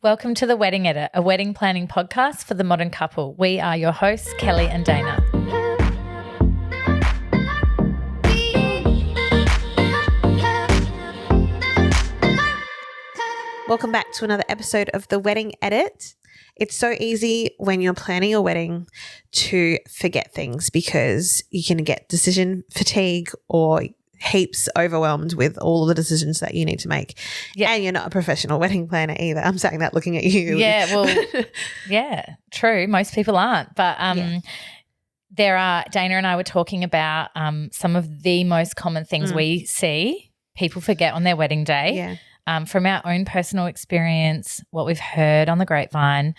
Welcome to The Wedding Edit, a wedding planning podcast for the modern couple. We are your hosts, Kelly and Dana. Welcome back to another episode of The Wedding Edit. It's so easy when you're planning your wedding to forget things because you can get decision fatigue or heaps overwhelmed with all the decisions that you need to make. Yeah. And you're not a professional wedding planner either. I'm saying that looking at you. Yeah, well, yeah, true. Most people aren't. But Dana and I were talking about some of the most common things we see people forget on their wedding day. Yeah. From our own personal experience, what we've heard on the grapevine.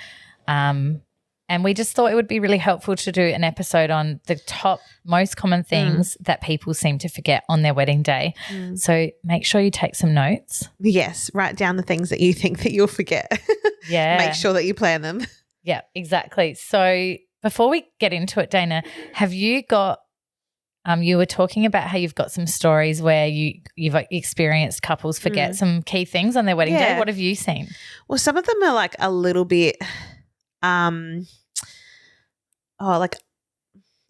And we just thought it would be really helpful to do an episode on the top most common things that people seem to forget on their wedding day. So make sure you take some notes. Yes, write down the things that you think that you'll forget. Yeah. Make sure that you plan them. Yeah, exactly. So before we get into it, Dana, have you got you were talking about how you've got some stories where you've experienced couples forget some key things on their wedding day. What have you seen? Well, some of them are like a little bit like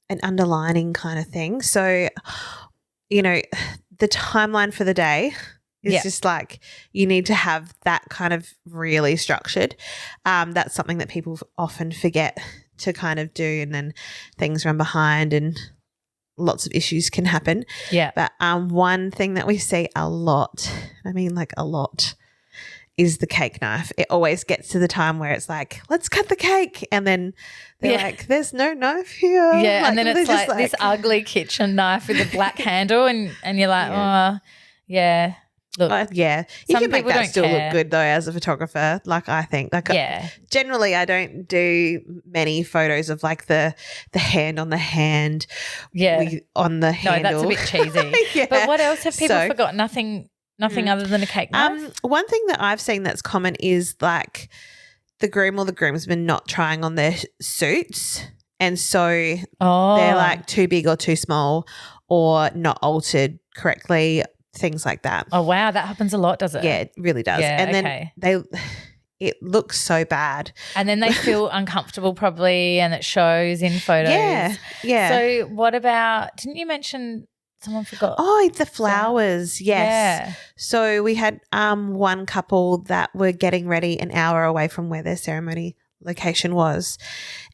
an underlining kind of thing. So, you know, the timeline for the day is just like you need to have that kind of really structured. That's something that people often forget to kind of do, and then things run behind and lots of issues can happen. Yeah. But one thing that we see a lot, I mean like a lot, is the cake knife. It always gets to the time where it's like, let's cut the cake. And then they're like, there's no knife here. Yeah, like, and then it's like this ugly kitchen knife with a black handle and you're like, oh, yeah. Look, you can make that still look good though as a photographer, like I think. Like generally I don't do many photos of like the hand on the hand on the handle. No, that's a bit cheesy. But what else have people forgotten? Nothing other than a cake knife? One thing that I've seen that's common is like the groom or the groomsman not trying on their suits, and so they're like too big or too small or not altered correctly, things like that. Oh, wow, that happens a lot, does it? Yeah, it really does. Yeah, and then it looks so bad. And then they feel uncomfortable probably, and it shows in photos. Yeah. So what about, didn't you mention someone forgot? Oh, the flowers, yes. Yeah. So we had one couple that were getting ready an hour away from where their ceremony location was,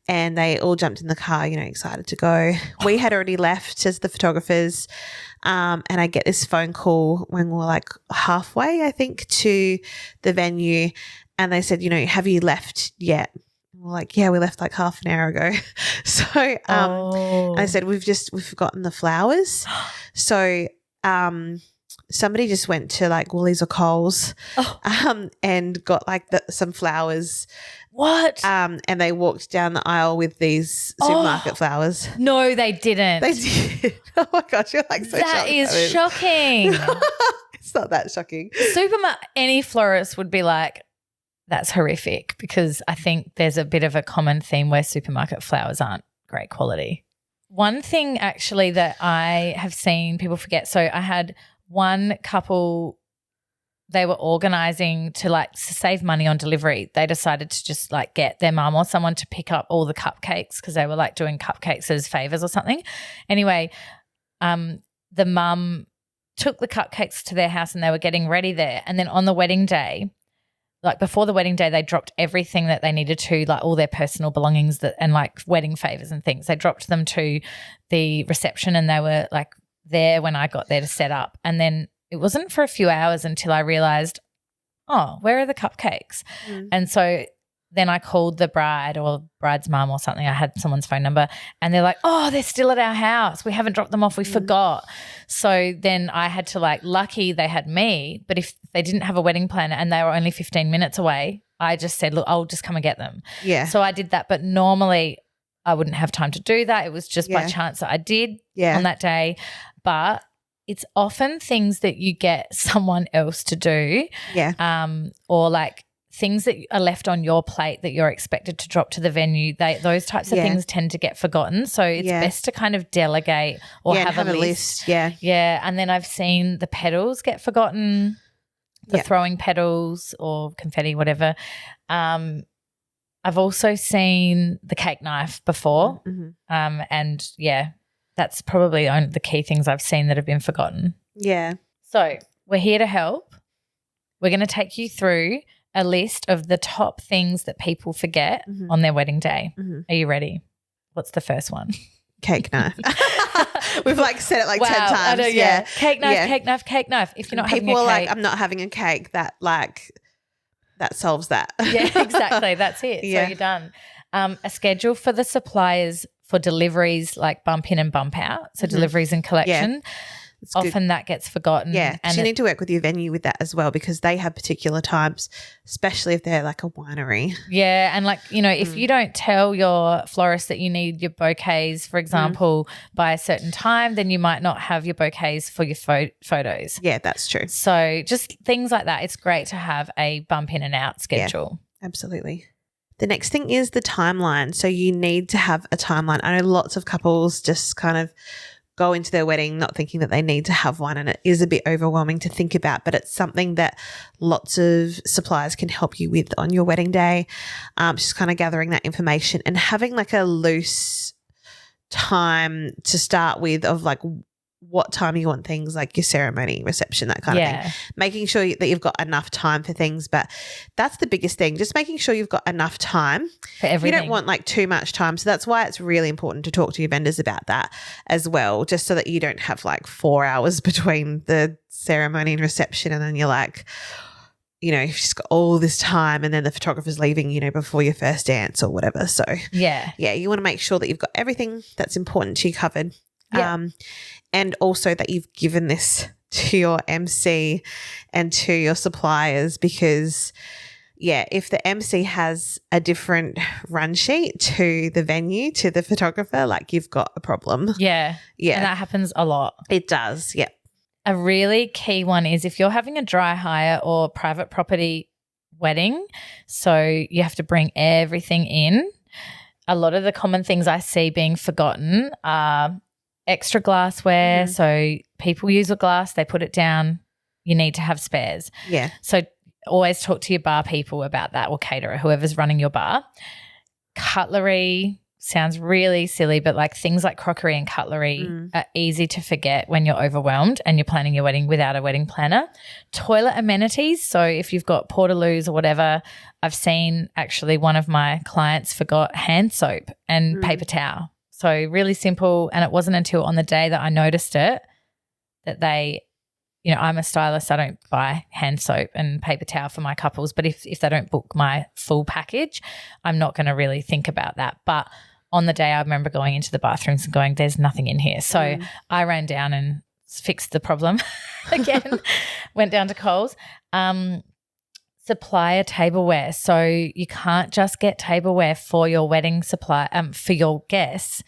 and they all jumped in the car, you know, excited to go. We had already left as the photographers, and I get this phone call when we're like halfway, I think, to the venue, and they said, you know, have you left yet? We're like, yeah, we left like half an hour ago. So I said, we've forgotten the flowers. So somebody just went to like Woolies or Coles and got like some flowers. What? And they walked down the aisle with these supermarket flowers. No, they didn't. They did. Oh my gosh, you're like so shocked. That is shocking. It's not that shocking. Any florist would be like, that's horrific, because I think there's a bit of a common theme where supermarket flowers aren't great quality. One thing actually that I have seen people forget, so I had one couple, they were organising to save money on delivery. They decided to just like get their mum or someone to pick up all the cupcakes because they were like doing cupcakes as favours or something. Anyway, the mum took the cupcakes to their house and they were getting ready there, and then on the wedding day, like before the wedding day, they dropped everything that they needed to, like all their personal belongings and like wedding favours and things. They dropped them to the reception, and they were like there when I got there to set up. And then it wasn't for a few hours until I realised, oh, where are the cupcakes? And so then I called the bride or bride's mum or something. I had someone's phone number, and they're like, oh, they're still at our house. We haven't dropped them off. We forgot. So then I had to lucky they had me, but if they didn't have a wedding planner and they were only 15 minutes away, I just said, look, I'll just come and get them. Yeah. So I did that, but normally I wouldn't have time to do that. It was just by chance that I did on that day. But it's often things that you get someone else to do. Yeah. Or like things that are left on your plate that you're expected to drop to the venue, those types of things tend to get forgotten. So it's best to kind of delegate or have a list. Yeah. Yeah. And then I've seen the petals get forgotten. for Yeah. throwing petals or confetti, whatever. I've also seen the cake knife before. And yeah, that's probably the key things I've seen that have been forgotten. Yeah. So we're here to help. We're going to take you through a list of the top things that people forget on their wedding day. Are you ready? What's the first one? Cake knife. We've like said it like 10 times. I know, yeah. Cake knife, cake knife, cake knife. If you're not having a cake. People are like, I'm not having a cake. That solves that. Yeah, exactly. That's it. Yeah. So you're done. A schedule for the suppliers for deliveries, like bump in and bump out. So deliveries and collection. It's good. Often that gets forgotten. Yeah, and you need to work with your venue with that as well, because they have particular times, especially if they're like a winery. Yeah, and like, if you don't tell your florist that you need your bouquets, for example, by a certain time, then you might not have your bouquets for your photos. Yeah, that's true. So just things like that. It's great to have a bump in and out schedule. Yeah, absolutely. The next thing is the timeline. So you need to have a timeline. I know lots of couples just kind of go into their wedding not thinking that they need to have one, and it is a bit overwhelming to think about, but it's something that lots of suppliers can help you with on your wedding day. Just kind of gathering that information and having like a loose time to start with of like what time you want things, like your ceremony, reception, that kind of thing. Making sure that you've got enough time for things, but that's the biggest thing, just making sure you've got enough time for everything. You don't want like too much time. So that's why it's really important to talk to your vendors about that as well, just so that you don't have like 4 hours between the ceremony and reception, and then you're like, you've just got all this time and then the photographer's leaving, before your first dance or whatever. So yeah, you want to make sure that you've got everything that's important to you covered. Yeah. And also that you've given this to your MC and to your suppliers, because if the MC has a different run sheet to the venue, to the photographer, like you've got a problem. Yeah. And that happens a lot. It does. Yeah. A really key one is if you're having a dry hire or private property wedding, so you have to bring everything in. A lot of the common things I see being forgotten are extra glassware. So people use a glass, they put it down. You need to have spares. Yeah. So always talk to your bar people about that, or caterer, whoever's running your bar. Cutlery sounds really silly, but like things like crockery and cutlery are easy to forget when you're overwhelmed and you're planning your wedding without a wedding planner. Toilet amenities. So if you've got portaloos or whatever, I've seen actually one of my clients forgot hand soap and paper towel. So really simple, and it wasn't until on the day that I noticed it that they, I'm a stylist, I don't buy hand soap and paper towel for my couples, but if they don't book my full package, I'm not going to really think about that. But on the day I remember going into the bathrooms and going, there's nothing in here. So I ran down and fixed the problem again, went down to Coles. Supplier tableware. So you can't just get tableware for your wedding supply, for your guests.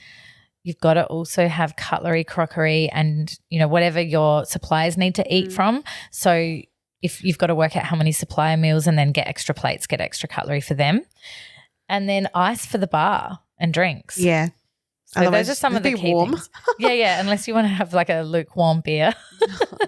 You've got to also have cutlery, crockery, and, whatever your suppliers need to eat from. So if you've got to work out how many supplier meals and then get extra plates, get extra cutlery for them. And then ice for the bar and drinks. Yeah. So those are some of the key things. Yeah, unless you want to have like a lukewarm beer.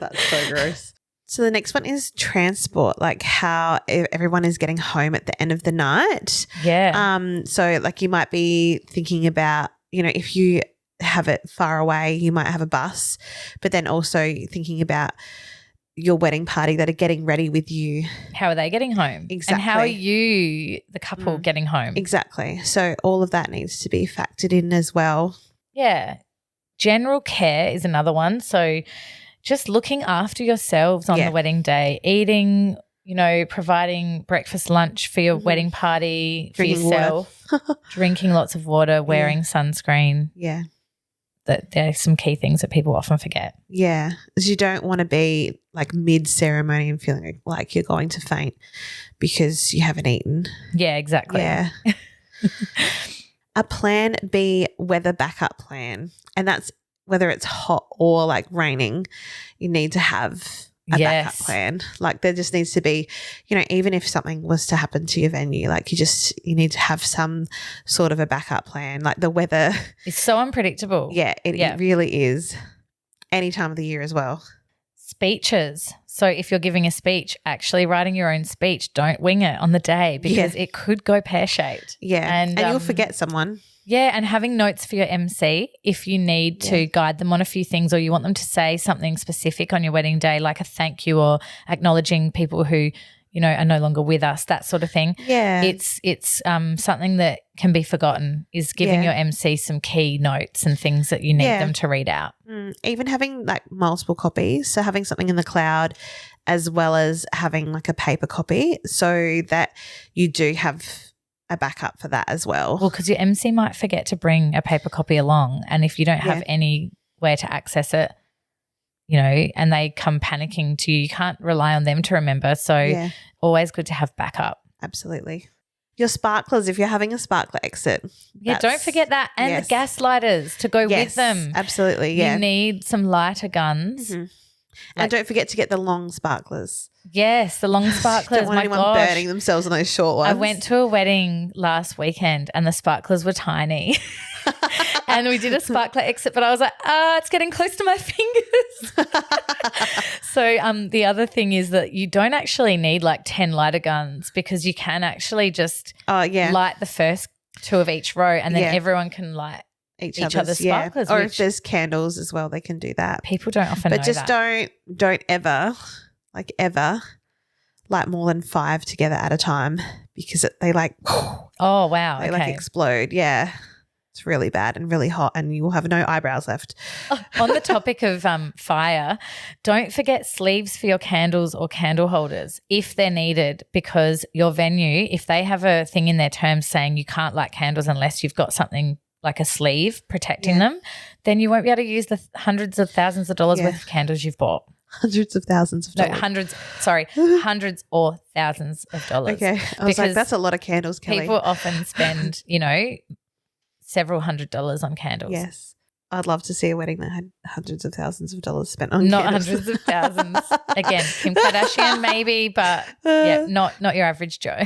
That's so gross. So the next one is transport, like how everyone is getting home at the end of the night. Yeah. So like you might be thinking about, if you have it far away, you might have a bus, but then also thinking about your wedding party that are getting ready with you. How are they getting home? Exactly. And how are you, the couple, getting home? Exactly. So all of that needs to be factored in as well. Yeah. General care is another one. So just looking after yourselves on the wedding day, eating, providing breakfast, lunch for your wedding party, Drinking for yourself, drinking lots of water, wearing sunscreen. Yeah. That there are some key things that people often forget. Yeah. Because you don't want to be like mid-ceremony and feeling like you're going to faint because you haven't eaten. Yeah, exactly. Yeah. A plan B weather backup plan, and that's whether it's hot or like raining, you need to have a backup plan. Like there just needs to be, even if something was to happen to your venue, like you need to have some sort of a backup plan. Like the weather is so unpredictable. Yeah, it really is. Any time of the year as well. Speeches. So if you're giving a speech, actually writing your own speech, don't wing it on the day because it could go pear-shaped. Yeah. And you'll forget someone. Yeah, and having notes for your MC if you need to guide them on a few things or you want them to say something specific on your wedding day, like a thank you or acknowledging people who, you know, are no longer with us, that sort of thing. Yeah. It's something that can be forgotten is giving your MC some key notes and things that you need them to read out. Even having like multiple copies, so having something in the cloud as well as having like a paper copy so that you do have a backup for that as well. Well, because your MC might forget to bring a paper copy along, and if you don't have anywhere to access it, you know, and they come panicking to you, you can't rely on them to remember. So always good to have backup. Absolutely. Your sparklers, if you're having a sparkler exit. Yeah, don't forget that. And the gas lighters to go with them. Absolutely, yeah. You need some lighter guns. Mm-hmm. And don't forget to get the long sparklers. Yes, the long sparklers. Don't want anyone burning themselves on those short ones. I went to a wedding last weekend and the sparklers were tiny. And we did a sparkler exit, but I was like, it's getting close to my fingers. So the other thing is that you don't actually need like 10 lighter guns because you can actually just light the first 2 of each row and then everyone can light each other's sparklers. Or if there's candles as well, they can do that. People don't often know that. But just don't ever light more than 5 together at a time because they like oh wow, they like explode. Yeah. It's really bad and really hot and you will have no eyebrows left. On the topic of fire, don't forget sleeves for your candles or candle holders if they're needed because your venue, if they have a thing in their terms saying you can't light candles unless you've got something like a sleeve protecting them, then you won't be able to use the hundreds of thousands of dollars worth of candles you've bought. Hundreds of thousands of dollars. No, hundreds or thousands of dollars. Okay. I was like, that's a lot of candles, Kelly. People often spend, you know, several $100s on candles. Yes. I'd love to see a wedding that had hundreds of thousands of dollars spent on candles. Not hundreds of thousands. Again, Kim Kardashian maybe, but not your average Joe.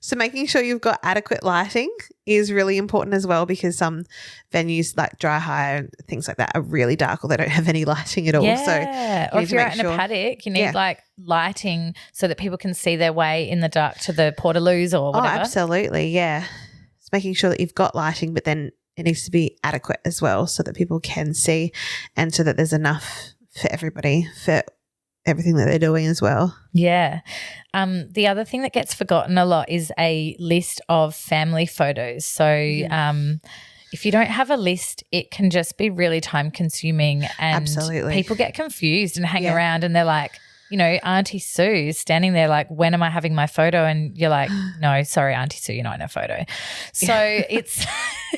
So making sure you've got adequate lighting is really important as well because some venues like Dry Hire and things like that are really dark or they don't have any lighting at all. Yeah. So or if you're out in a paddock, you need like lighting so that people can see their way in the dark to the portaloos or whatever. Oh, absolutely, yeah. It's making sure that you've got lighting but then it needs to be adequate as well so that people can see and so that there's enough for everybody for everything that they're doing as well. Yeah. The other thing that gets forgotten a lot is a list of family photos. So if you don't have a list, it can just be really time consuming and people get confused and hang around and they're like, you know, Auntie Sue is standing there like, when am I having my photo? And you're like, no, sorry, Auntie Sue, you're not in a photo. So it's –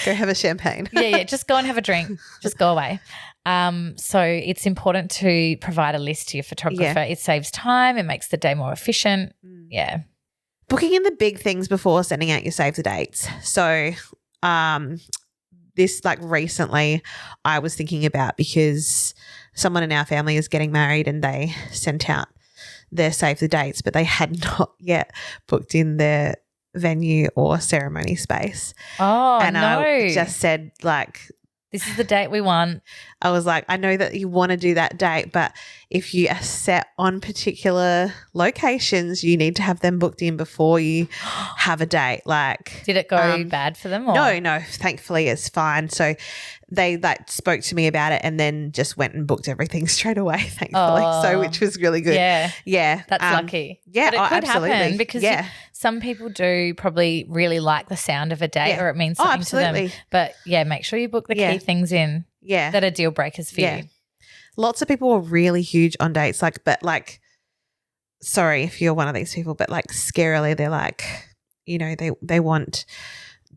go have a champagne. Yeah, just go and have a drink. Just go away. So it's important to provide a list to your photographer. It saves time. It makes the day more efficient. Yeah. Booking in the big things before sending out your save the dates. So this like recently I was thinking about because someone in our family is getting married and they sent out their save the dates but they had not yet booked in their venue or ceremony space. Oh, and no. I just said like, this is the date we want. I was like, I know that you want to do that date, but if you are set on particular locations, you need to have them booked in before you have a date. Like, did it go bad for them? Or? No, thankfully it's fine. So they like spoke to me about it and then just went and booked everything straight away, thankfully. So which was really good. Yeah. That's lucky. Yeah. But it could absolutely. happen because some people do probably really like the sound of a date or it means something to them. But make sure you book the key things in that are deal breakers for you. Lots of people are really huge on dates, sorry if you're one of these people, but like scarily they're like, you know, they want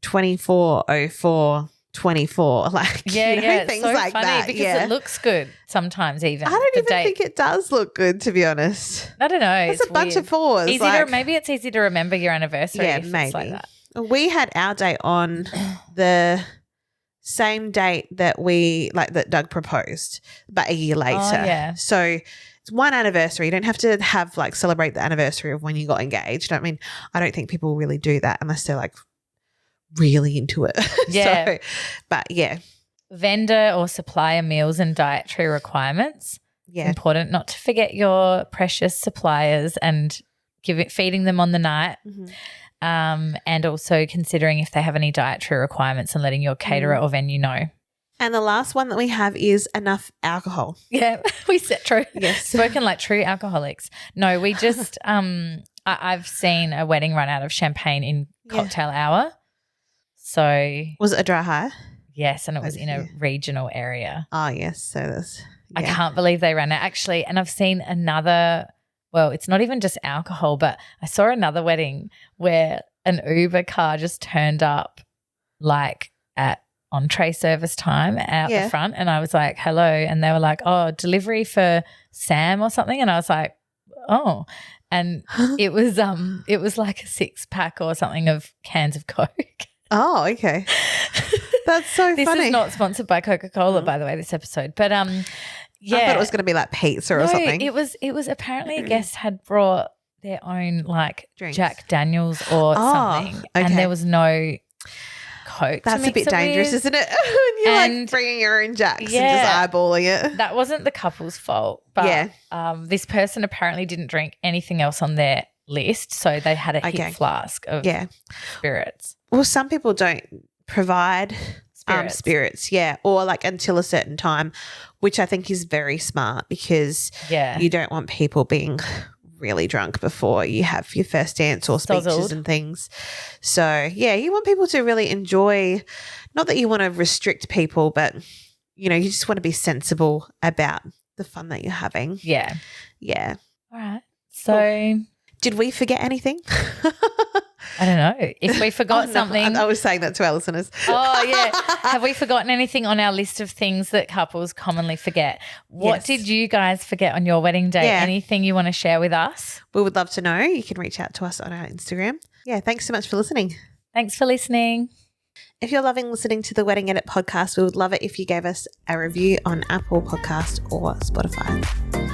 24:04 24, like things it's so like funny that. Because it looks good sometimes even. I don't even think it does look good, to be honest. I don't know. It's a bunch of fours. Maybe it's easy to remember your anniversary. Yeah, if maybe. It's like that. We had our date on the same date that that Doug proposed, but a year later. Oh, yeah. So it's one anniversary. You don't have to have celebrate the anniversary of when you got engaged. I mean, I don't think people really do that unless they're like really into it. Yeah. vendor or supplier meals and dietary requirements. Yeah. Important not to forget your precious suppliers and feeding them on the night. And also considering if they have any dietary requirements and letting your caterer or venue know. And the last one that we have is enough alcohol. Yeah, we said true. Yes. Spoken like true alcoholics. No, we just I've seen a wedding run out of champagne in cocktail hour. So Was it a dry high? yes, and it was in a regional area. Oh, yes. So that's I can't believe they ran out actually. And I've seen another, well, it's not even just alcohol, but I saw another wedding where an Uber car just turned up like at entree service time out the front, and I was like, hello, and they were like, oh, delivery for Sam or something, and I was like, oh, and it was like a 6-pack or something of cans of Coke. Oh, okay. That's so This funny. is not sponsored by Coca-Cola, by the way, this episode, but yeah, I thought it was going to be like pizza or something. It was apparently a guest had brought their own like Drinks. Jack Daniels or something, and okay. there was no Coke. That's to a bit mix it dangerous, with. isn't it? When you're And- like bringing your own Jacks and Yeah. just eyeballing it. That wasn't the couple's fault, but this person apparently didn't drink anything else on their list, so they had a hip flask of spirits. Well, some people don't provide spirits, or like until a certain time, which I think is very smart because you don't want people being really drunk before you have your first dance or speeches Sozzled. and things. So, you want people to really enjoy, not that you want to restrict people, but, you just want to be sensible about the fun that you're having. Yeah. Yeah. All right. So Did we forget anything? I don't know. If we forgot something. I was saying that to our listeners. Oh, yeah. Have we forgotten anything on our list of things that couples commonly forget? What did you guys forget on your wedding day? Yeah. Anything you want to share with us? We would love to know. You can reach out to us on our Instagram. Yeah, thanks so much for listening. Thanks for listening. If you're loving listening to the Wedding Edit podcast, we would love it if you gave us a review on Apple Podcast or Spotify.